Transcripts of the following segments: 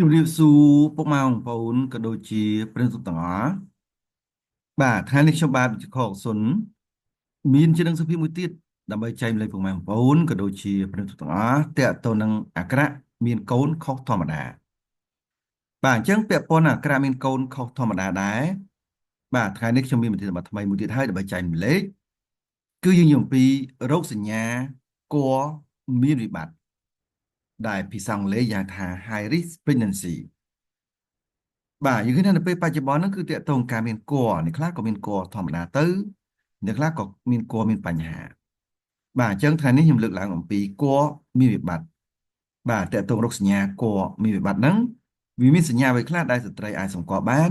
ជំរាបសួរពុកម៉ែបងប្អូនក៏ដូចជាប្រិយមិត្តទាំងអស់បាទថ្ងៃនេះខ្ញុំបាទវិជ្ជាខកសុនមានជានឹងសុភាពមួយទៀតដើម្បីចែកម្លែកពុកម៉ែបងប្អូនក៏ដូចជាប្រិយមិត្តទាំងអស់តើតើនឹងអក្សរមានកូនខុសធម្មតាបាទអញ្ចឹងពាក់ព័ន្ធនឹងអក្សរមានកូនខុសធម្មតាដែរបាទថ្ងៃនេះខ្ញុំមានវិធីសាស្ត្រថ្មីមួយទៀតហើយដើម្បីចែកម្លែកគឺយើងនិយាយអំពីរោគសញ្ញាគ័រមានវិបត្តិដែលភាសាអង់គ្លេសយ៉ាងថា high risk pregnancy បាទយើងឃើញថានៅពេលបច្ចុប្បន្នហ្នឹងគឺតកតងការមានគភ៌អ្នកខ្លះក៏មានគភ៌ធម្មតាទៅអ្នកខ្លះក៏មានគភ៌មានបញ្ហាបាទអញ្ចឹងថ្ងៃនេះខ្ញុំលើកឡើងអំពីគភ៌មានវិបត្តិបាទតកតងរោគសញ្ញាគភ៌មានវិបត្តិហ្នឹងវាមានសញ្ញាអ្វីខ្លះដែលស្ត្រីអាចសម្គាល់បាន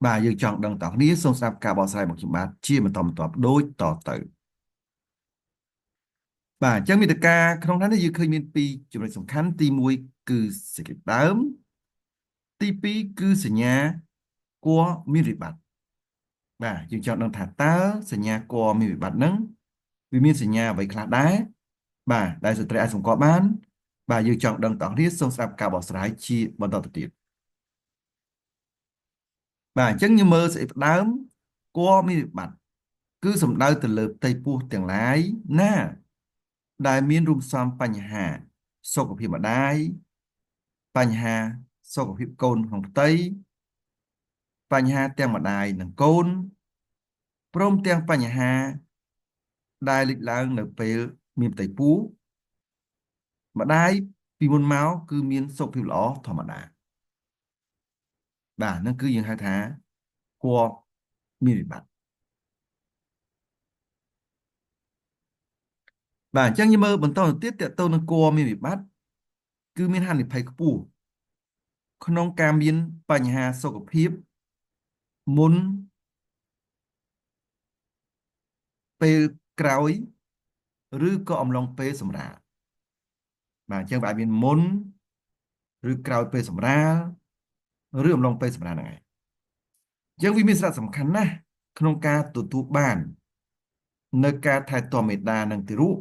បាទយើងចង់ដឹងតើគ្នាសូមស្ដាប់ការបកស្រាយរបស់ខ្ញុំបាទជាបន្តបន្ទាប់ដូចតទៅបាទអញ្ចឹងមាតិកាក្នុងនោះយើងឃើញមានពីរចំណុចសំខាន់ទី1គឺសេចក្តីដើមទី2គឺសញ្ញាគភ៌មានវិបត្តិ បាទយើងចង់ដឹងថាតើសញ្ញាគភ៌មានវិបត្តិហ្នឹងវាមានសញ្ញាអ្វីខ្លះដែរបាទដែលស្ត្រីអាចសម្គាល់បានបាទយើងចង់ដឹងតោះនេះសូមស្ដាប់ការបកស្រាយជាបន្តទៅទៀតបាទអញ្ចឹងយើងមើលស្អីផ្ដើមគភ៌មានវិបត្តិគឺសំដៅទៅលើផ្ទៃពោះទាំងឡាយណាដែលមានរួមផ្សំបញ្ហាសុខភាពម្ដាយបញ្ហាសុខភាពកូនក្នុងផ្ទៃបញ្ហាទាំងម្ដាយនិងកូនព្រមទាំងបញ្ហាដែលលេចឡើងនៅពេលមានផ្ទៃពោះម្ដាយពីមុនមកគឺមានសុខភាពល្អធម្មតាបាទហ្នឹងគឺយើងហៅថាគួរមានវិបត្តិបាទអញ្ចឹងយើងមើលបន្តទៅទៀតតទៅនឹងគួរមានវិបត្តិគឺមានហានិភ័យខ្ពស់ក្នុងការមានបញ្ហាសុខភាពមុនពេលក្រោយឬក៏អំឡុងពេលសម្រាលបាទអញ្ចឹងវាអាចមានមុនឬក្រោយពេលសម្រាលឬអំឡុងពេលសម្រាលហ្នឹងឯងអញ្ចឹងវាមានសារៈសំខាន់ណាស់ក្នុងការទទួលបាននៅការថែទាំមេដានិងទារក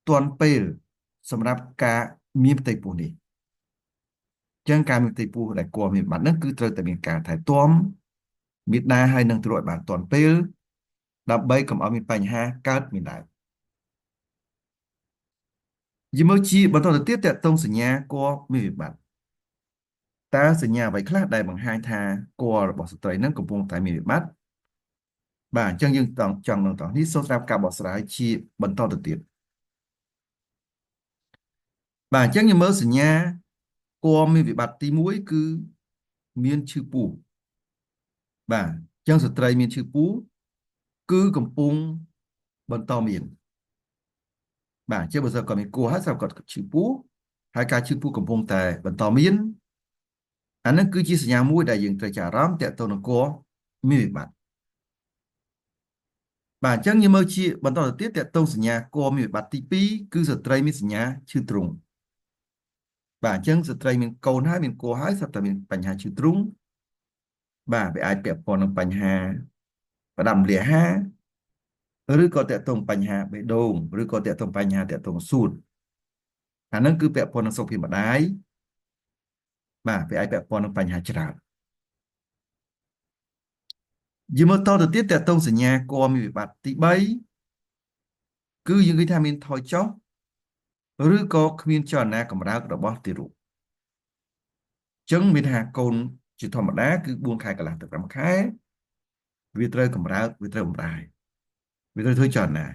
ទាន់ពេលសម្រាប់ការមានផ្ទៃពោះនេះអញ្ចឹងការមានផ្ទៃពោះដែលគួរមានបាត់ហ្នឹងគឺត្រូវតែមានការថែទាំមេដាហើយនឹងទារកឲ្យបានទាន់ពេលដើម្បីកុំឲ្យមានបញ្ហាកើតមានឡើងយមើលជាបន្តទៅទៀតតកតងសញ្ញាគួរមានវិបត្តិតើសញ្ញាអ្វីខ្លះដែលបង្ហាញថាគួររបស់ស្ត្រីហ្នឹងកំពុងតែមានវិបត្តិបាទអញ្ចឹងយើងចង់នឹងតោះនេះសូមស្ដាប់ការបកស្រាយជាបន្តទៅទៀតបាទអញ្ចឹងយើងមើលសញ្ញាគួរមានវិបត្តិទី1គឺមានឈឺពោះបាទអញ្ចឹងស្ត្រីមានឈឺពោះគឺកំពុងបន្តមានបាទអញ្ចឹងបើសិនគាត់មានគួរហើយស្រាប់គាត់ឈឺពោះហើយការឈឺពោះកំពុងតែបន្តមានអានឹងគឺជាសញ្ញាមួយដែលយើងត្រូវចាប់អារម្មណ៍ទាក់ទងនឹងគួរមានវិបត្តិបាទអញ្ចឹងយើងមើលជាបន្តទៅទៀតទាក់ទងសញ្ញាគួរមានវិបត្តិទី2គឺស្ត្រីមានសញ្ញាឈឺទ្រូងបាទអញ្ចឹងស្ត្រីមានកូនហើយមានគួរហើយស្រាប់តែមានបញ្ហាឈឺទ្រូងបាទវាអាចពាក់ព័ន្ធនឹងបញ្ហាប្រដាប់រលាហាឬក៏តាក់ទងបញ្ហាបេះដូងឬក៏តាក់ទងបញ្ហាតាក់ទងសួតអាហ្នឹងគឺពាក់ព័ន្ធនឹងសុខភាពម្ដាយបាទវាអាចពាក់ព័ន្ធនឹងបញ្ហាច្រើនយើងមើលតទៅទៀតតាក់ទងសញ្ញាគមមានវិបត្តិទី3គឺយើងឃើញថាមានថយចុះឬក៏គ្មានចលនាកម្រើករបស់ទារកអញ្ចឹងមានថាកូនជាធម្មតាគឺ4ខែកន្លះទៅ5ខែវាត្រូវកម្រើកវាត្រូវបំរាយវាត្រូវធ្វើចលនា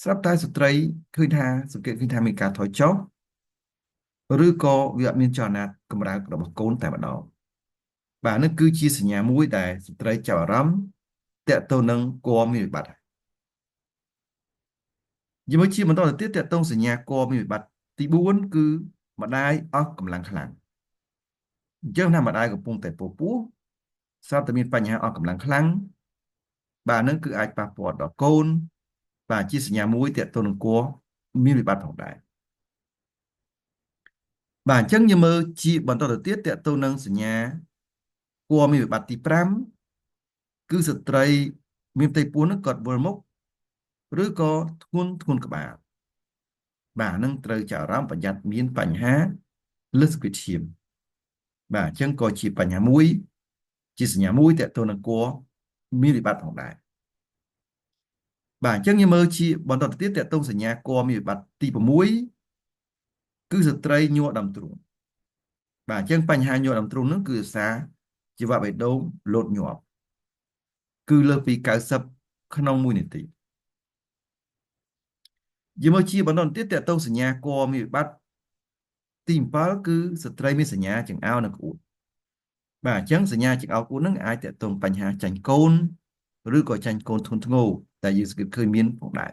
ស្រាប់តែស្ត្រីឃើញថាសង្កេតឃើញថាមានការថយចុះឬក៏វាអត់មានចលនាកម្រើករបស់កូនតែម្ដងបាទនេះគឺជាសញ្ញាមួយដែលស្ត្រីចាប់អារម្មណ៍តកតទៅនឹងគមមានវិបត្តិជាមួយជាបន្តទៅទៀតតកតងសញ្ញាគមមានវិបត្តិទី4គឺម្ដាយអស់កម្លាំងខ្លាំងអញ្ចឹងថាម្ដាយកំពុងតែពោពោះស្រាប់តែមានបញ្ហាអស់កម្លាំងខ្លាំងបាទនឹងគឺអាចប៉ះពាល់ដល់កូនបាទជាសញ្ញាមួយតកតទៅនឹងគមមានវិបត្តិផងដែរបាទអញ្ចឹងយើងមើលជាបន្តទៅទៀតតកតទៅនឹងសញ្ញាគមមានវិបត្តិទី5គឺស្ត្រីមានផ្ទៃពោះនឹងគាត់វិលមុខឬក៏ធ្ងន់ក្បាលបាទនឹងត្រូវចាប់អារម្មណ៍ប្រយ័ត្នមានបញ្ហាលើសពីឈាម បាទអញ្ចឹងក៏ជាបញ្ហាមួយជាសញ្ញាមួយតើតើនឹងគួរមានវិបត្តិផងដែរបាទអញ្ចឹងយើងមើលជាបន្តទៅទៀតតើតើសញ្ញាគួរមានវិបត្តិទី6គឺស្ត្រីញ័រដើមទ្រូងបាទអញ្ចឹងបញ្ហាញ័រដើមទ្រូងហ្នឹងគឺសារជីវៈបេះដូងលោតញាប់គឺលើសពី90ក្នុង1នាទីយើងមើលជាបន្តទៅទៀតតើតើសញ្ញាគួរមានវិបត្តិទី7គឺស្ត្រីមានសញ្ញាចង្អោរនិងក្អួតបាទអញ្ចឹងសញ្ញាចង្អោរក្អួតហ្នឹងអាចតើតើបញ្ហាចាញ់កូនឬក៏ចាញ់កូនធ្ងន់ធ្ងរតែយើងសង្កេតឃើញមានផងដែរ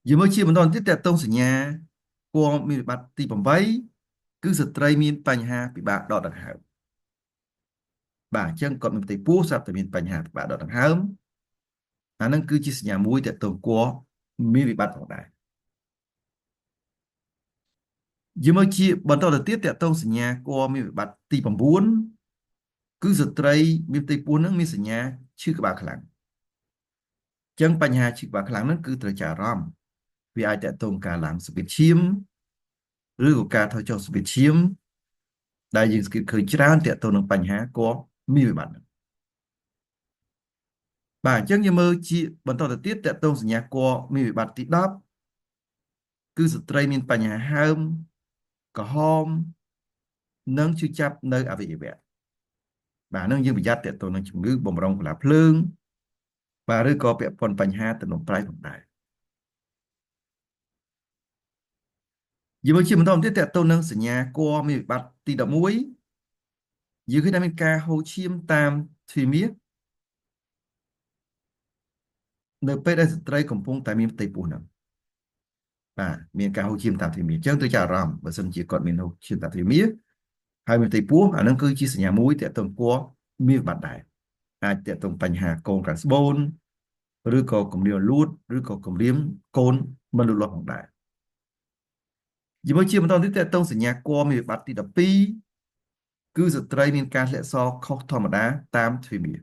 យើងមើលជាបន្តទៀតតើតើសញ្ញាគួរមានវិបត្តិទី8គឺស្ត្រីមានបញ្ហាពិបាកដកដង្ហើមបាទអញ្ចឹងគាត់មានផ្ទៃពោះស្រាប់តែមានបញ្ហាពិបាកដកដង្ហើមអាហ្នឹងគឺជាសញ្ញាមួយតើតើគួរមានវិបត្តិផងដែរយើងមើលជាបន្តទៅទៀតតើតើសញ្ញាគួរមានវិបត្តិទី9គឺស្ត្រីមានផ្ទៃពោះហ្នឹងមានសញ្ញាឈឺក្បាលខ្លាំងអញ្ចឹងបញ្ហាឈឺក្បាលខ្លាំងហ្នឹងគឺត្រូវចាប់អារម្មណ៍វាអាចតកតងការឡើងសម្ពាធឈាមឬក៏ការថយចុះសម្ពាធឈាមដែលយើងសង្កេតឃើញច្រើនតកតងនឹងបញ្ហាគួរមានវិបត្តិបាទអញ្ចឹងយើងមើលជាបន្តទៅទៀតតកតងសញ្ញាគួរមានវិបត្តិទី10គឺស្ត្រីមានបញ្ហាហើមក្រហមនិងឈឺចាប់នៅអวัยวៈបាទនឹងយើងប្រយ័ត្នតកតងនឹងជំងឺបំរុងកន្លះភ្លើងបាទឬក៏ពាក់ព័ន្ធបញ្ហាទំនំប្រៃផងដែរយើងមើលជាបន្តទៀតតកតងនឹងសញ្ញាគួរមានវិបត្តិទី11យើងឃើញថាមានការហូរឈាមតាមទ្វារមាសនៅពេលដែលស្ត្រីកំពុងតែមានផ្ទៃពោះហ្នឹងបាទមានការហូរឈាមតាមទ្វារមាសអញ្ចឹងត្រូវចាប់អារម្មណ៍បើសិនជាគាត់មានហូរឈាមតាមទ្វារមាសហើយមានផ្ទៃពោះអានឹងគឺជាសញ្ញាមួយតកតងគួរមានវិបត្តិដែរអាចតកតងបញ្ហាកូនក្រានស្បូនឬក៏គម្រាមលួតឬក៏គម្រាមកូនមិនលូតលាស់ផងដែរយើងមើលជាបន្តទៀតតកតងសញ្ញាគួរមានវិបត្តិទី12គឺស្ត្រីមានការធ្លាក់សខុសធម្មតាតាមទ្វារមាស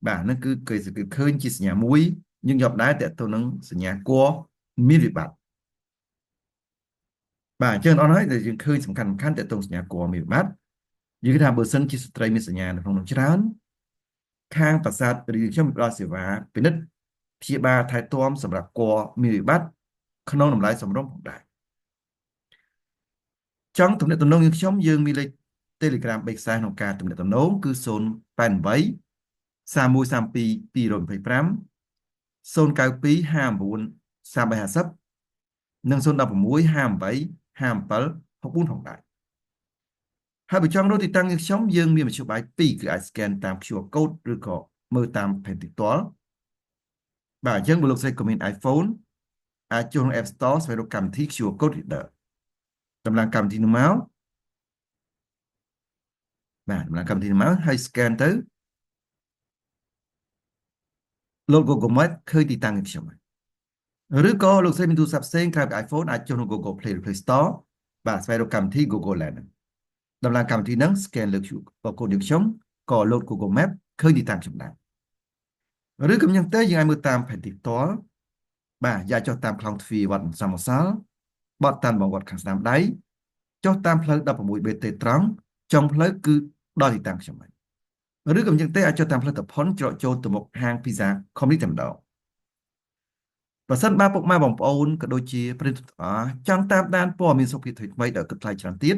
បាទហ្នឹងគឺគេសង្កេតឃើញជាសញ្ញាមួយយើងយកដែរតកតងនឹងសញ្ញាគួរមានវិបត្តិបាទអញ្ចឹងអត់ហើយដែលយើងឃើញសំខាន់តកតងសញ្ញាគួរមានវិបត្តិយើងថាបើសិនជាស្ត្រីមានសញ្ញានៅក្នុងនោះច្រើនខាងប្រាសាទឬខ្ញុំផ្ដល់សេវាពិនិត្យព្យាបាលថែទាំសម្រាប់គួរមានវិបត្តិក្នុងតម្លៃសមរម្យផងដែរចង់ទំនាក់ទំនងយើងខ្ញុំយើងមានលេខ Telegram 3ខ្សែក្នុងការទំនាក់ទំនងគឺ088 3132 225 092 59 3350និង016 58 57 64ផងដែរហើយបើចង់រកទីតាំងយើងខ្ញុំយើងមានមធ្យោបាយ2គឺអាច scan តាម QR code ឬក៏មើលតាមផែនទីផ្ទាល់បាទអញ្ចឹងបើលោកស្រីក៏មាន iPhone អាចចូលក្នុង App Store ស្វែងរកកម្មវិធី QR code reader តម្លៃកម្មវិធីនោះមកបាទតម្លៃកម្មវិធីនោះមកហើយ scan ទៅលោក Google Maps ឃើញទីតាំងរបស់ខ្ញុំឬក៏លោកស្រីមានទូរស័ព្ទផ្សេងក្រៅពី iPhone អាចចូលក្នុង Google Play ឬ Play Store បាទស្វែងរកកម្មវិធី Google Land តម្លៃកម្មវិធីហ្នឹង scan លើ QR code យើងខ្ញុំក៏លោត Google Map ឃើញទីតាំងខ្ញុំដែរឬក៏យ៉ាងទៅយើងអាចមើលតាមផែនទីផ្ទាល់បាទយ៉ាចុះតាមខ្លងទ្វារវត្តសាមសាល់បត់តាមបងវត្តខាងស្ដាំដៃចុះតាមផ្លូវ 16B ត្រង់ចុងផ្លូវគឺដល់ទីតាំងខ្ញុំហើយឬក៏យ៉ាងទៅអាចចុះតាមផ្លូវតផុនច្រកចូលទៅមុខហាង Pizza Comedy តែម្ដងបើសិនបាទពុកម៉ែបងប្អូនក៏ដូចជាប្រិយមិត្តចង់តាមដានព័ត៌មានសុខភាពថ្មីៗដែលគិតថ្លៃច្រើនទៀត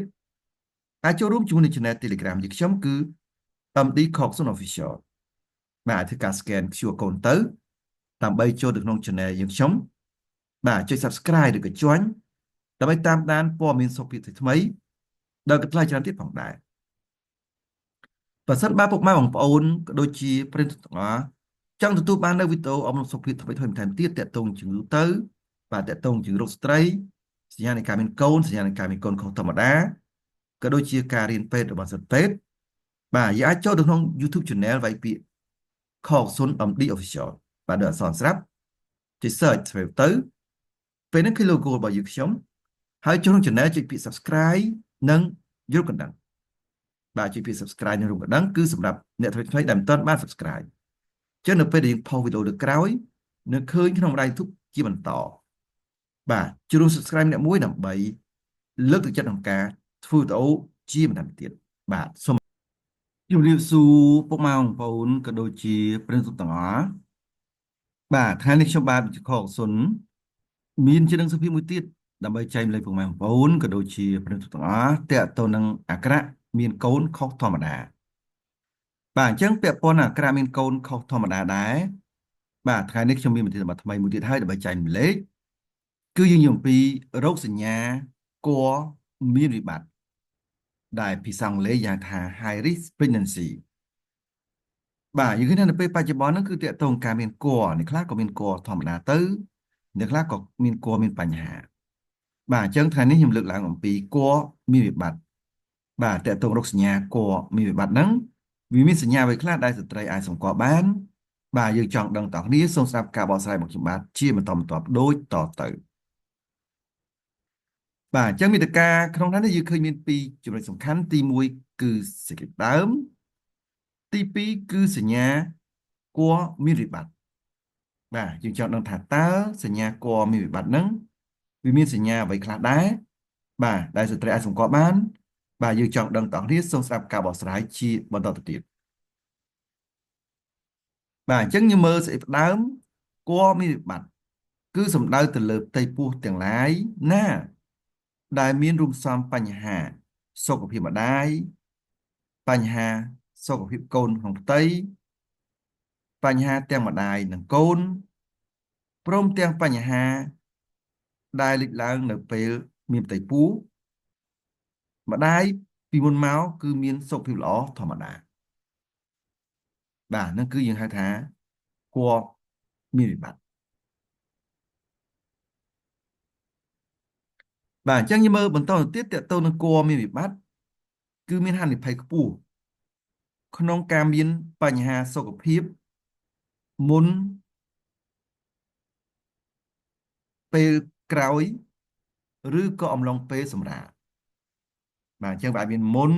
អាចចូលរួមជាមួយនឹង Channel Telegram យើងខ្ញុំគឺ MD Coxon Official បាទធ្វើការ scan QR code ទៅដើម្បីចូលទៅក្នុង Channel យើងខ្ញុំបាទចុច Subscribe ឬក៏ Join ដើម្បីតាមដានព័ត៌មានសុខភាពថ្មីៗដែលគិតថ្លៃច្រើនទៀតផងដែរបើសិនបាទពុកម៉ែបងប្អូនក៏ដូចជាប្រិយមិត្តទាំងអស់ចង់ទទួលបាននៅវីដេអូអប់រំសុខភាពថ្មីៗបន្ថែមទៀតតាក់ទងជំងឺទៅបាទតាក់ទងជំងឺរោគស្ត្រីសញ្ញានៃការមានកូនសញ្ញានៃការមានកូនខុសធម្មតាក៏ដូចជាការរៀនពេទ្យរបស់សិស្សពេទ្យបាទយើងអាចចូលទៅក្នុង YouTube Channel វាយពាក្យ Coxon MD Official បាទដោយអក្សរស្រាប់ចុច search ស្វែងទៅពេលនេះគឺ logo របស់យើងខ្ញុំហើយចូលក្នុង Channel ចុចពាក្យ Subscribe និងយល់កណ្ដឹងបាទចុចពាក្យ Subscribe និងរូបកណ្ដឹងគឺសម្រាប់អ្នកថ្មីៗដែលមិនទាន់បាន Subscribe ចឹងនៅពេលដែលយើងផុសវីដេអូលើក្រោយនឹងឃើញក្នុងបណ្ដាញ YouTube ជាបន្តបាទជួប Subscribe អ្នកមួយដើម្បី លើកទឹកចិត្តក្នុងការធ្វើវីដេអូជាបន្តទៀតបាទសូមជម្រាបសួរពុកម៉ែបងប្អូនក៏ដូចជាប្រិយមិត្តទាំងអស់បាទថ្ងៃនេះខ្ញុំបាទវិជ្ជាខកសុនមានជានឹងសភាមួយទៀតដើម្បីចែកម្លែកពុកម៉ែបងប្អូនក៏ដូចជាប្រិយមិត្តទាំងអស់តេតទៅនឹងអក្សរមានកូនខុសធម្មតាបាទអញ្ចឹងពាក់ព័ន្ធនឹងអក្សរមានកូនខុសធម្មតាដែរបាទថ្ងៃនេះខ្ញុំមានប្រធានបទថ្មីមួយទៀតហើយដើម្បីចែកម្លែកគឺយើងនិយាយអំពីរោគសញ្ញាគ័រមានវិបត្តិដែលភាសាអង់គ្លេសយ៉ាងថា high risk pregnancy បាទយើងឃើញថានៅពេលបច្ចុប្បន្នហ្នឹងគឺតកតងការមានគភ៌អ្នកខ្លះក៏មានគភ៌ធម្មតាទៅអ្នកខ្លះក៏មានគភ៌មានបញ្ហាបាទអញ្ចឹងថ្ងៃនេះខ្ញុំលើកឡើងអំពីគភ៌មានវិបត្តិបាទតកតងរោគសញ្ញាគភ៌មានវិបត្តិហ្នឹងវាមានសញ្ញាអ្វីខ្លះដែលស្ត្រីអាចសម្គាល់បានបាទយើងចង់ដឹងតើគ្នាសូមស្ដាប់ការបកស្រាយរបស់ខ្ញុំបាទជាបន្តបន្ទាប់ដូចតទៅបាទអញ្ចឹងមេត្តាក្នុងហ្នឹងយើងឃើញមានពីរចំណុចសំខាន់ទី1គឺសេចក្តីដើមទី2គឺសញ្ញាគភ៌មានវិបត្តិ បាទយើងចង់ដឹងថាតើសញ្ញាគភ៌មានវិបត្តិហ្នឹងវាមានសញ្ញាអ្វីខ្លះដែរបាទដែលស្ត្រីអាចសម្គាល់បានបាទយើងចង់ដឹងតើអ្នកសូមស្ដាប់ការបកស្រាយជាបន្តទៅទៀតបាទអញ្ចឹងយើងមើលស្អីផ្ដើមគភ៌មានវិបត្តិគឺសំដៅទៅលើផ្ទៃពោះទាំងឡាយណាដែលមានរួមផ្សំបញ្ហាសុខភាពម្ដាយបញ្ហាសុខភាពកូនក្នុងផ្ទៃបញ្ហាទាំងម្ដាយនិងកូនព្រមទាំងបញ្ហាដែលលេចឡើងនៅពេលមានផ្ទៃពោះម្ដាយពីមុនមកគឺមានសុខភាពល្អធម្មតាបាទហ្នឹងគឺយើងហៅថាគភ៌មានវិបត្តិបាទអញ្ចឹងយើងមើលបន្តទៅទៀតតទៅនឹងគភ៌មានវិបត្តិគឺមានហានិភ័យខ្ពស់ក្នុងការមានបញ្ហាសុខភាពមុនពេលក្រោយឬក៏អំឡុងពេលសម្រាលបាទអញ្ចឹងវាអាចមានមុន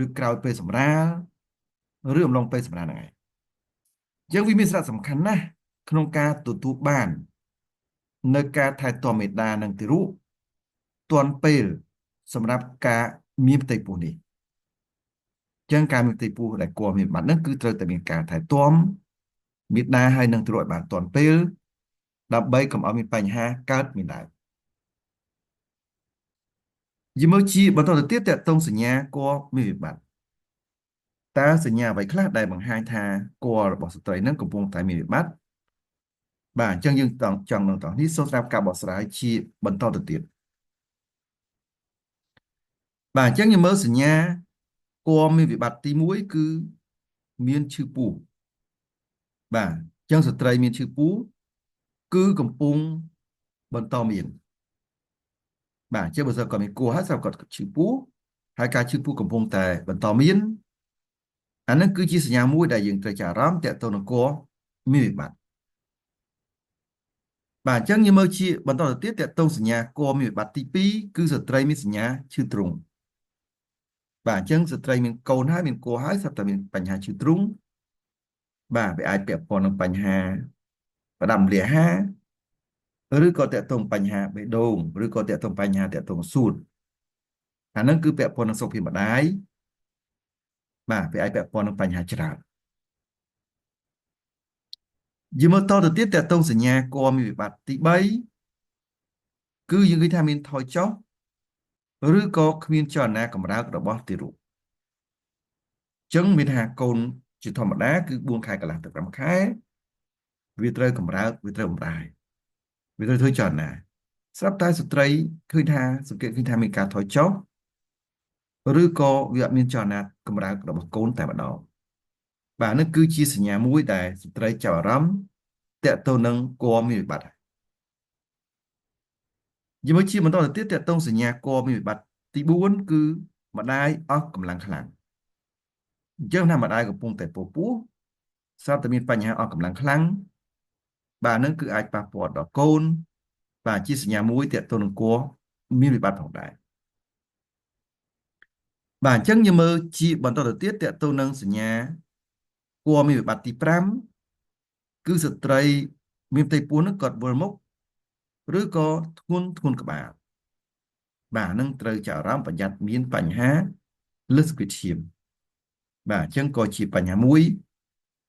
ឬក្រោយពេលសម្រាលឬអំឡុងពេលសម្រាលហ្នឹងឯងអញ្ចឹងវាមានសារៈសំខាន់ណាស់ក្នុងការទទួលបាននៅការថែទាំមេដានិងទារកទាន់ពេលសម្រាប់ការមានផ្ទៃពោះនេះអញ្ចឹងការមានផ្ទៃពោះដែលគួរមានបាត់ហ្នឹងគឺត្រូវតែមានការថែទាំមេដាហើយនឹងទារកឲ្យបានទាន់ពេលដើម្បីកុំឲ្យមានបញ្ហាកើតមានឡើងយីមើលជាបន្តទៅទៀតតកតងសញ្ញាគួរមានវិបត្តិតើសញ្ញាអ្វីខ្លះដែលបង្ហាញថាគួររបស់ស្ត្រីនឹងកំពុងតែមានវិបត្តិបាទអញ្ចឹងយើងចង់នឹងតោះនេះសូមស្ដាប់ការបកស្រាយជាបន្តទៅទៀតបាទអញ្ចឹងយើងមើលសញ្ញាគួរមានវិបត្តិទី1គឺមានឈឺពោះបាទអញ្ចឹងស្ត្រីមានឈឺពោះគឺកំពុងបន្តមានបាទអញ្ចឹងបើសិនគាត់មានគួរហើយស្រាប់គាត់ឈឺពោះហើយការឈឺពោះកំពុងតែបន្តមានអានឹងគឺជាសញ្ញាមួយដែលយើងត្រូវចាប់អារម្មណ៍តកតទៅនឹងគួរមានវិបត្តិបាទអញ្ចឹងយើងមើលជាបន្តទៅទៀតតកតងសញ្ញាគួរមានវិបត្តិទី2គឺស្ត្រីមានសញ្ញាឈឺទ្រូងបាទអញ្ចឹងស្ត្រីមានកូនហើយមានគួរហើយស្រាប់តែមានបញ្ហាឈឺទ្រូងបាទវាអាចពាក់ព័ន្ធនឹងបញ្ហាផ្ដាំលាហាឬក៏តាក់ទងបញ្ហាបេះដូងឬក៏តាក់ទងបញ្ហាតាក់ទងសួតអាហ្នឹងគឺពាក់ព័ន្ធនឹងសុខភាពម្ដាយបាទវាអាចពាក់ព័ន្ធនឹងបញ្ហាច្រើនយើងមើលតទៅទៀតតាក់ទងសញ្ញាគមមានវិបត្តិទី3គឺយើងឃើញថាមានថយចុះឬក៏គ្មានចលនាកម្រើករបស់ទារកអញ្ចឹងមានថាកូនជាធម្មតាគឺ4ខែកន្លះទៅ5ខែវាត្រូវកម្រើកវាត្រូវបំរើវាត្រូវធ្វើចលនាស្រាប់តែស្ត្រីឃើញថាសង្កេតឃើញថាមានការថយចុះឬក៏វាអត់មានចលនាកម្រើករបស់កូនតែម្ដងបាទនេះគឺជាសញ្ញាមួយដែលស្ត្រីចាប់អារម្មណ៍តកតទៅនឹងគមមានវិបត្តិជាមួយជាបន្តទៅទៀតតកតងសញ្ញាគមមានវិបត្តិទី4គឺម្ដាយអស់កម្លាំងខ្លាំងអញ្ចឹងថាម្ដាយកំពុងតែពោពោះស្រាប់តែមានបញ្ហាអស់កម្លាំងខ្លាំងបាទនឹងគឺអាចប៉ះពាល់ដល់កូនបាទជាសញ្ញាមួយតកតទៅនឹងគមមានវិបត្តិផងដែរបាទអញ្ចឹងយើងមើលជាបន្តទៅទៀតតកតទៅនឹងសញ្ញាគមមានវិបត្តិទី5គឺស្ត្រីមានផ្ទៃពោះនឹងគាត់វិលមុខឬក៏ធ្ងន់ក្បាល បាទនឹងត្រូវចាប់អារម្មណ៍ប្រយ័ត្នមានបញ្ហាលើសវិតឈាមបាទអញ្ចឹងក៏ជាបញ្ហាមួយ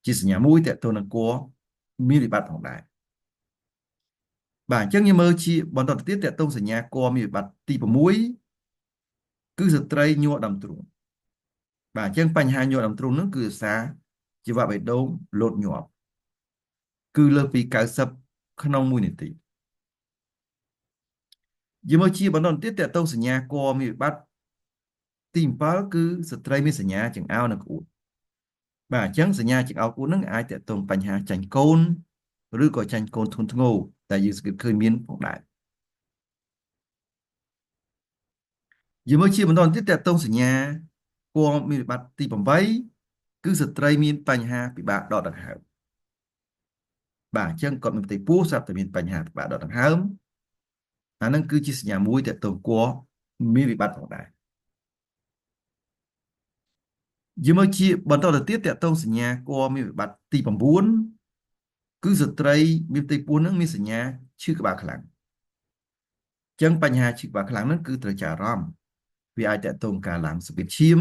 ជាសញ្ញាមួយតើតើនឹងគួរមានវិបត្តិផងដែរបាទអញ្ចឹងយើងមើលជាបន្តទៅទៀតតើតើសញ្ញាគួរមានវិបត្តិទី6គឺស្ត្រីញ័រដើមទ្រូងបាទអញ្ចឹងបញ្ហាញ័រដើមទ្រូងហ្នឹងគឺសារជីវៈបេះដូងលោតញាប់គឺលើសពី90ក្នុង1នាទីយើងមើលជាបន្តទៅទៀតតើតើសញ្ញាគួរមានវិបត្តិទី7គឺស្ត្រីមានសញ្ញាចង្អោរនិងក្អួតបាទអញ្ចឹងសញ្ញាចង្អោរក្អួតហ្នឹងអាចតកតងបញ្ហាចាញ់កូនឬក៏ចាញ់កូនធ្ងន់ធ្ងរតែយើងសង្កេតឃើញមានផងដែរយើងមើលជាបន្តទៀតតកតងសញ្ញាគួរមានវិបត្តិទី8គឺស្ត្រីមានបញ្ហាពិបាកដកដង្ហើមបាទអញ្ចឹងគាត់មានផ្ទៃពោះស្រាប់តែមានបញ្ហាពិបាកដកដង្ហើមអាហ្នឹងគឺជាសញ្ញាមួយតកតងគួរមានវិបត្តិផងដែរយើងមើលជាបន្តទៅទៀតតកតងសញ្ញាគួរមានវិបត្តិទី9គឺស្ត្រីមានផ្ទៃពោះហ្នឹងមានសញ្ញាឈឺក្បាលខ្លាំងអញ្ចឹងបញ្ហាឈឺក្បាលខ្លាំងហ្នឹងគឺត្រូវចាប់អារម្មណ៍វាអាចតកតងការឡើងសម្ពាធឈាម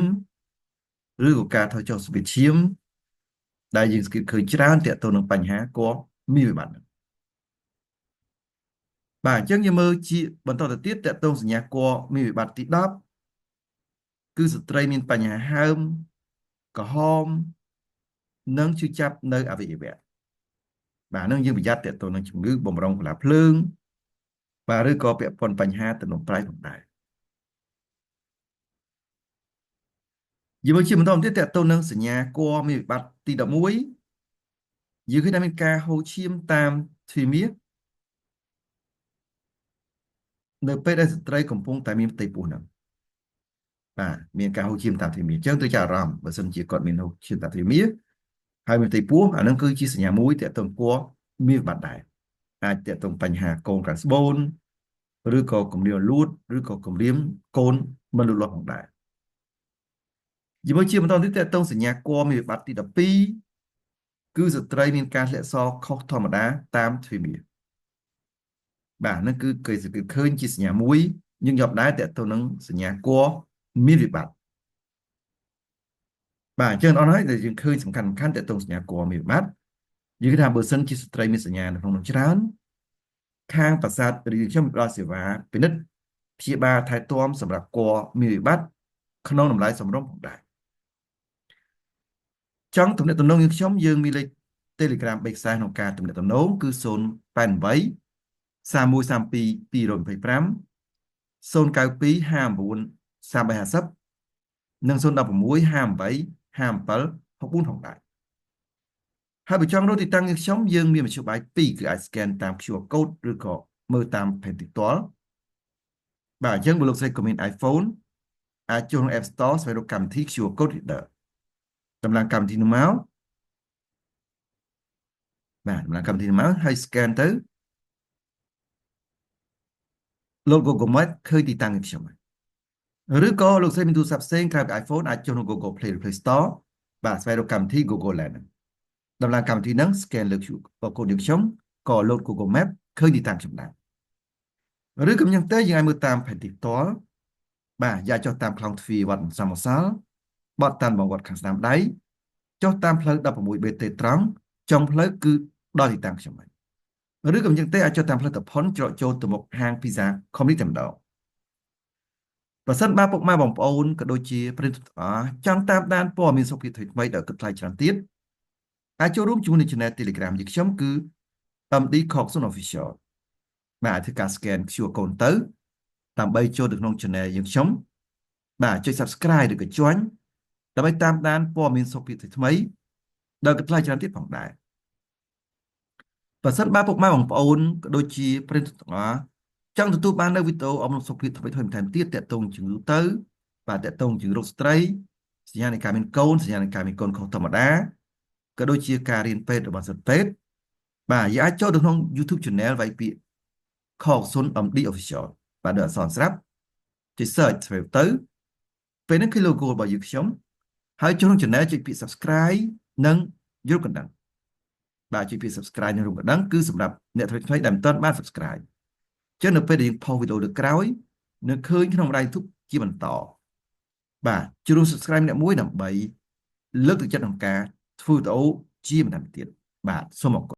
ឬក៏ការថយចុះសម្ពាធឈាមដែលយើងសង្កេតឃើញច្រើនតកតងនឹងបញ្ហាគួរមានវិបត្តិហ្នឹងបាទអញ្ចឹងយើងមើលជាបន្តទៅទៀតតកតងសញ្ញាគួរមានវិបត្តិទី10គឺស្ត្រីមានបញ្ហាហើមក្រហមនិងឈឺចាប់នៅអวัยวៈបាទនឹងយើងប្រយ័ត្នតកតងនឹងជំងឺបំរុងកន្លះភ្លើងបាទឬក៏ពាក់ព័ន្ធបញ្ហាទំនំប្រៃផងដែរយើងមើលជាបន្តទៀតតកតងនឹងសញ្ញាគួរមានវិបត្តិទី11យើងឃើញថាមានការហូរឈាមតាមទ្វារមាសនៅពេលដែលស្ត្រីកំពុងតែមានផ្ទៃពោះហ្នឹងបាទមានការហូរឈាមតាមទ្វារមាសអញ្ចឹងត្រូវចាប់អារម្មណ៍បើសិនជាគាត់មានហូរឈាមតាមទ្វារមាសហើយមានផ្ទៃពោះអានឹងគឺជាសញ្ញាមួយតកតងគួរមានវិបត្តិដែរអាចតកតងបញ្ហាកូនក្រានស្បូនឬក៏គម្រាមលួតឬក៏គម្រាមកូនមិនលូតលាស់ផងដែរយើងមើលជាបន្តទៀតតកតងសញ្ញាគួរមានវិបត្តិទី12គឺស្ត្រីមានការធ្លាក់សខុសធម្មតាតាមទ្វារមាសបាទហ្នឹងគឺគេសង្កេតឃើញជាសញ្ញាមួយយើងយកដែរតកតងនឹងសញ្ញាគួរមានវិបត្តិបាទអញ្ចឹងអត់ហើយដែលយើងឃើញសំខាន់តកតងសញ្ញាគួរមានវិបត្តិយើងថាបើសិនជាស្ត្រីមានសញ្ញានៅក្នុងនោះច្រើនខាងប្រាសាទឬខ្ញុំផ្ដល់សេវាពិនិត្យព្យាបាលថែទាំសម្រាប់គួរមានវិបត្តិក្នុងតម្លៃសមរម្យផងដែរចង់ទំនាក់ទំនងយើងខ្ញុំយើងមានលេខ Telegram 3ខ្សែក្នុងការទំនាក់ទំនងគឺ088 3132 225 092 59 350និង016 58 57 64ផងដែរហើយបើចង់រកទីតាំងយើងខ្ញុំយើងមានមធ្យោបាយ2គឺអាច scan តាម QR code ឬក៏មើលតាមផែនទីផ្ទាល់បាទអញ្ចឹងបើលោកស្រីក៏មាន iPhone អាចចូលក្នុង App Store ស្វែងរកកម្មវិធី QR code reader តម្លើងកម្មវិធីនោះមកបាទតម្លើងកម្មវិធីនោះមកហើយ scan ទៅលោក Google Maps ឃើញទីតាំងយើងខ្ញុំឬក៏លោកស្រីមានទូរស័ព្ទផ្សេងក្រៅពី iPhone អាចចូលក្នុង Google Play ឬ Play Store បាទស្វែងរកកម្មវិធី Google Land ដំឡើងកម្មវិធីហ្នឹង scan លើ QR code យើងខ្ញុំក៏ load Google Map ឃើញទីតាំងខ្ញុំដែរឬក៏យ៉ាងទៅយើងអាចមើលតាមផែនទីផ្ទាល់បាទយ៉ាចុះតាមខ្លងទ្វារវត្តសំសាលបត់តាមបងវត្តខាងស្ដាំដៃចុះតាមផ្លូវ 16BT ត្រង់ចុងផ្លូវគឺដល់ទីតាំងខ្ញុំហើយឬក៏យ៉ាងទៅអាចចុះតាមផ្លូវតផុនច្រកចូលទៅមុខហាង Pizza Company តែម្ដងបើសិនបើពុកម៉ែបងប្អូនក៏ដូចជាប្រិយមិត្តចង់តាមដានព័ត៌មានសុខភាពថ្មីៗដែលគិតថ្លៃច្រើនទៀតអាចចូលរួមជាមួយនឹង Channel Telegram យើងខ្ញុំគឺ MD Coxon Official បាទធ្វើការ scan QR code ទៅដើម្បីចូលទៅក្នុង Channel យើងខ្ញុំបាទចុច Subscribe ឬក៏ Join ដើម្បីតាមដានព័ត៌មានសុខភាពថ្មីៗដែលគិតថ្លៃច្រើនទៀតផងដែរបើសិនបើពុកម៉ែបងប្អូនក៏ដូចជាប្រិយមិត្តទាំងអស់ចង់ទទួលបាននៅវីដេអូអប់រំសុខភាពថ្មីៗបន្ថែមទៀតតាក់ទងជំងឺទៅបាទតាក់ទងជំងឺរោគស្ត្រីសញ្ញានៃការមានកូនសញ្ញានៃការមានកូនខុសធម្មតាក៏ដូចជាការរៀនពេទ្យរបស់សិស្សពេទ្យបាទយើងអាចចូលទៅក្នុង YouTube Channel វាយពាក្យ Coxon MD Official បាទដោយអក្សរស្រាប់ចុច search ទៅពេលនេះគឺ logo របស់យើងខ្ញុំហើយចូលក្នុង Channel ចុចពាក្យ Subscribe និងយល់កណ្ដឹងបាទចុចពាក្យ Subscribe និងរូបកណ្ដឹងគឺសម្រាប់អ្នកថ្មីៗដែលមិនទាន់បាន Subscribe ចឹងនៅពេលដែលយើងផុសវីដេអូលើក្រោយ នៅឃើញក្នុងបណ្ដាញ YouTube ជាបន្តបាទជួយរួម subscribe អ្នកមួយដើម្បីលើកទឹកចិត្តក្នុងការធ្វើវីដេអូជាបន្តទៀតបាទសូមអរគុណ